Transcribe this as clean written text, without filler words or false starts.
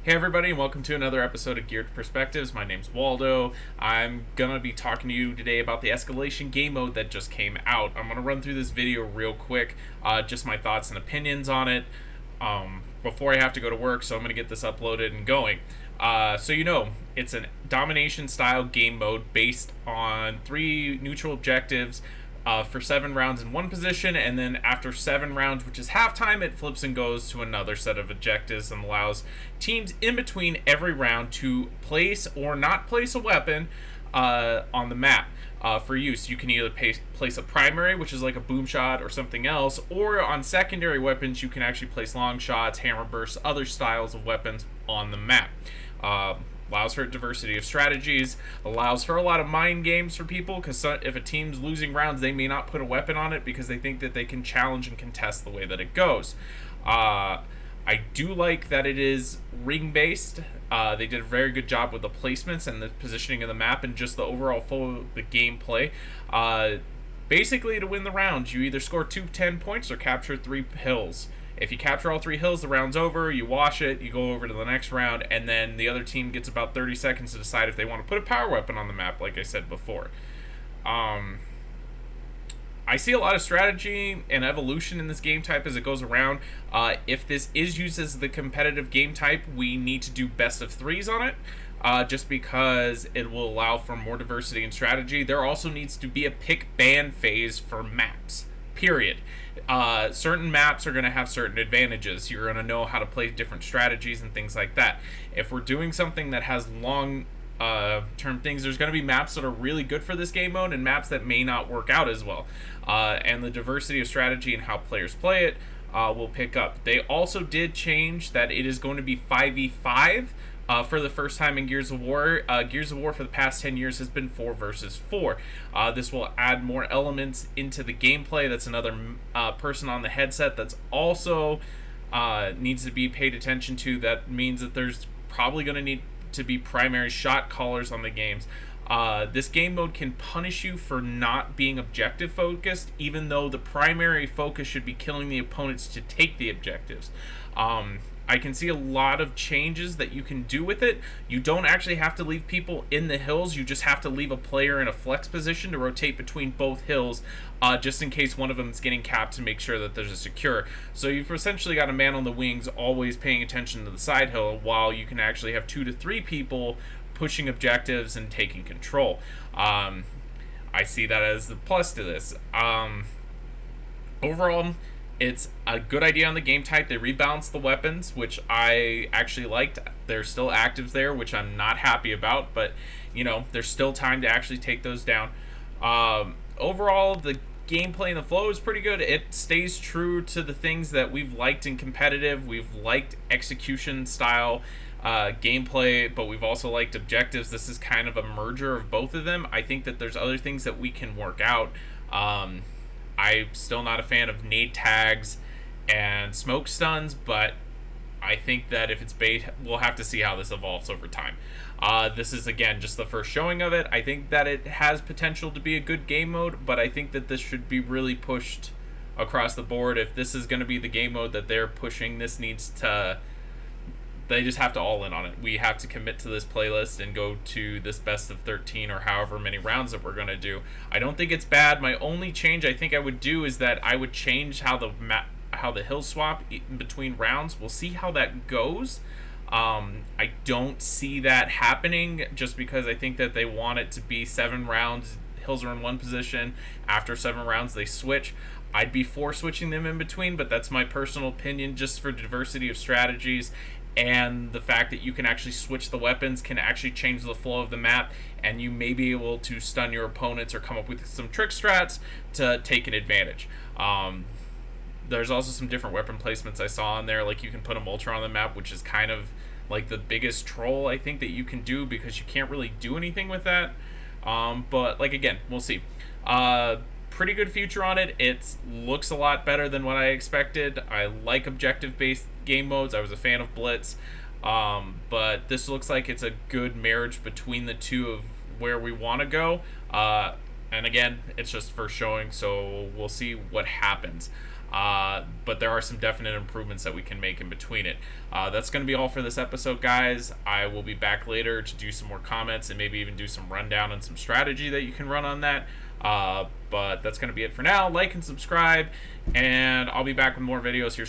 Hey everybody, and welcome to another episode of Geared Perspectives. My name's Waldo. I'm gonna be talking to you today about the Escalation game mode that just came out. I'm gonna run through this video real quick, just my thoughts and opinions on it before I have to go to work, so I'm gonna get this uploaded and going. It's a domination style game mode based on 3 neutral objectives for 7 rounds in one position, and then after 7 rounds, which is halftime, it flips and goes to another set of objectives and allows teams in between every round to place or not place a weapon on the map for use. You can either place a primary, which is like a boom shot or something else, or on secondary weapons, you can actually place long shots, hammer bursts, other styles of weapons on the map. Allows for diversity of strategies, allows for a lot of mind games for people, because if a team's losing rounds, they may not put a weapon on it because they think that they can challenge and contest the way that it goes. I do like that it is ring-based. They did a very good job with the placements and the positioning of the map and just the overall flow of the gameplay. Basically, to win the round, you either score 10 points or capture 3 hills. If you capture all 3 hills, the round's over, you wash it, you go over to the next round, and then the other team gets about 30 seconds to decide if they want to put a power weapon on the map, like I said before. I see a lot of strategy and evolution in this game type as it goes around. If this is used as the competitive game type, we need to do best of 3s on it, just because it will allow for more diversity and strategy. There also needs to be a pick-ban phase for maps, period. Certain maps are going to have certain advantages. You're going to know how to play different strategies and things like that. If we're doing something that has long term things, there's going to be maps that are really good for this game mode and maps that may not work out as well. And the diversity of strategy and how players play it will pick up. They also did change that it is going to be 5v5 for the first time in Gears of War. Gears of War for the past 10 years has been 4 versus 4. This will add more elements into the gameplay. That's another person on the headset that's also needs to be paid attention to. That means that there's probably going to need to be primary shot callers on the games. This game mode can punish you for not being objective focused, even though the primary focus should be killing the opponents to take the objectives. I can see a lot of changes that you can do with it. You don't actually have to leave people in the hills. You just have to leave a player in a flex position to rotate between both hills, just in case one of them is getting capped to make sure that there's a secure. So you've essentially got a man on the wings always paying attention to the side hill, while you can actually have 2 to 3 people pushing objectives and taking control. I see that as the plus to this. Overall, it's a good idea on the game type. They rebalanced the weapons, which I actually liked. There's still actives there, which I'm not happy about, but there's still time to actually take those down. Overall, the gameplay and the flow is pretty good. It stays true to the things that we've liked in competitive. We've liked execution style gameplay, but we've also liked objectives. This is kind of a merger of both of them. I think that there's other things that we can work out. I'm still not a fan of nade tags and smoke stuns, but I think that if it's bait, we'll have to see how this evolves over time. This is, again, just the first showing of it. I think that it has potential to be a good game mode, but I think that this should be really pushed across the board. If this is going to be the game mode that they're pushing, they just have to all in on it. We have to commit to this playlist and go to this best of 13 or however many rounds that we're going to do. I don't think it's bad. My only change I think I would do is that I would change how the hill swap in between rounds. We'll see how that goes. I don't see that happening, just because I think that they want it to be 7 rounds. Hills are in one position. After 7 rounds, they switch. I'd be for switching them in between, but that's my personal opinion, just for diversity of strategies. And the fact that you can actually switch the weapons can actually change the flow of the map, and you may be able to stun your opponents or come up with some trick strats to take an advantage. There's also some different weapon placements I saw on there, like you can put a Molter on the map, which is kind of like the biggest troll I think that you can do, because you can't really do anything with that. But again, we'll see. Pretty good future on it. It looks a lot better than what I expected. I like objective-based game modes. I was a fan of Blitz, but this looks like it's a good marriage between the two of where we want to go. And again, it's just first showing, so we'll see what happens. but there are some definite improvements that we can make in between it. That's going to be all for this episode, guys. I will be back later to do some more comments and maybe even do some rundown and some strategy that you can run on that. But that's going to be it for now. Like and subscribe, and I'll be back with more videos here